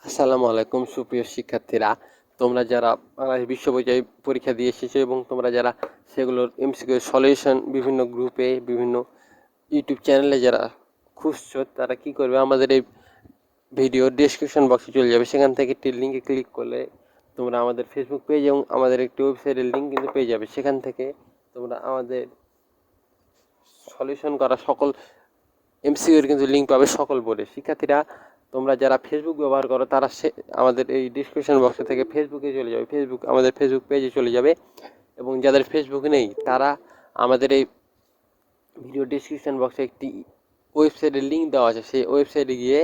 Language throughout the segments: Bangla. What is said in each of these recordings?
আসসালামু আলাইকুম সুপ্রিয় শিক্ষার্থীরা, তোমরা যারা বাংলাদেশ বিশ্ববিদ্যালয় পরীক্ষা দিয়ে এসেছো এবং তোমরা যারা সেগুলোর এমসিকিউ সলিউশন বিভিন্ন গ্রুপে বিভিন্ন ইউটিউব চ্যানেলে যারা খুঁজছো, তারা কি করবে, আমাদের এই ভিডিও ডেসক্রিপশন বক্সে চলে যাবে। সেখান থেকে একটি লিঙ্কে ক্লিক করলে তোমরা আমাদের ফেসবুক পেজ এবং আমাদের একটি ওয়েবসাইটের লিঙ্ক কিন্তু পেয়ে যাবে। সেখান থেকে তোমরা আমাদের সলিউশন করা সকল এমসিকিউর কিন্তু লিঙ্ক পাবে সকল বোর্ডে। শিক্ষার্থীরা, তোমরা যারা ফেসবুক ব্যবহার করো তারা আমাদের এই ডিসক্রিপশন বক্সে থেকে ফেসবুকে চলে যাবে, আমাদের ফেসবুক পেজে চলে যাবে। এবং যাদের ফেসবুক নেই তারা আমাদের এই ভিডিও ডিসক্রিপশন বক্সে একটি ওয়েবসাইটের লিঙ্ক দেওয়া আছে, সেই ওয়েবসাইটে গিয়ে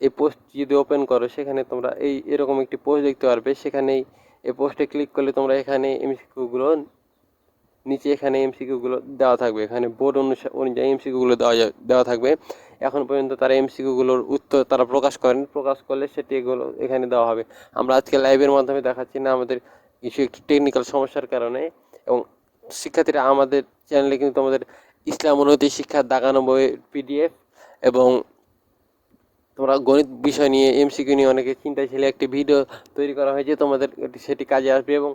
এই পোস্ট যদি ওপেন করো, সেখানে তোমরা এরকম একটি পোস্ট দেখতে পারবে। সেখানেই এই পোস্টে ক্লিক করলে তোমরা এখানে এমসিকিউগুলো নিচে এখানে এমসিকিউগুলো দেওয়া থাকবে, এখানে বোর্ড অনুযায়ী এমসিকিউগুলো দেওয়া থাকবে। এখন পর্যন্ত তারা এমসিকিউগুলোর উত্তর তারা প্রকাশ করলে সেটি এগুলো এখানে দেওয়া হবে। আমরা আজকে লাইভের মাধ্যমে দেখাচ্ছি না, আমাদের কিছু একটি টেকনিক্যাল সমস্যার কারণে। এবং শিক্ষার্থীরা, আমাদের চ্যানেলে কিন্তু আমাদের ইসলাম উন্নতি শিক্ষার দাগানো বইয়ের পিডিএফ এবং তোমরা গণিত বিষয় নিয়ে এমসিকিউ নিয়ে অনেকে চিন্তায় ছিলে একটি ভিডিও তৈরি করা হয়েছে, তোমাদের সেটি কাজে আসবে। এবং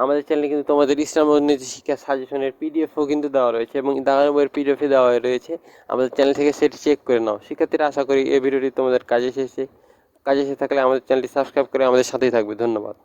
আমাদের চ্যানেলে কিন্তু তোমাদের ইসলাম উন্নতি শিক্ষা সাজেশনের পিডিএফও কিন্তু দেওয়া রয়েছে এবং দাগানো বইয়ের পিডিএফে দেওয়া রয়েছে। আমাদের চ্যানেল থেকে সেটি চেক করে নাও। শিক্ষার্থীরা, আশা করি এই ভিডিওটি তোমাদের কাজে এসে থাকলে আমাদের চ্যানেলটি সাবস্ক্রাইব করে আমাদের সাথেই থাকবে। ধন্যবাদ।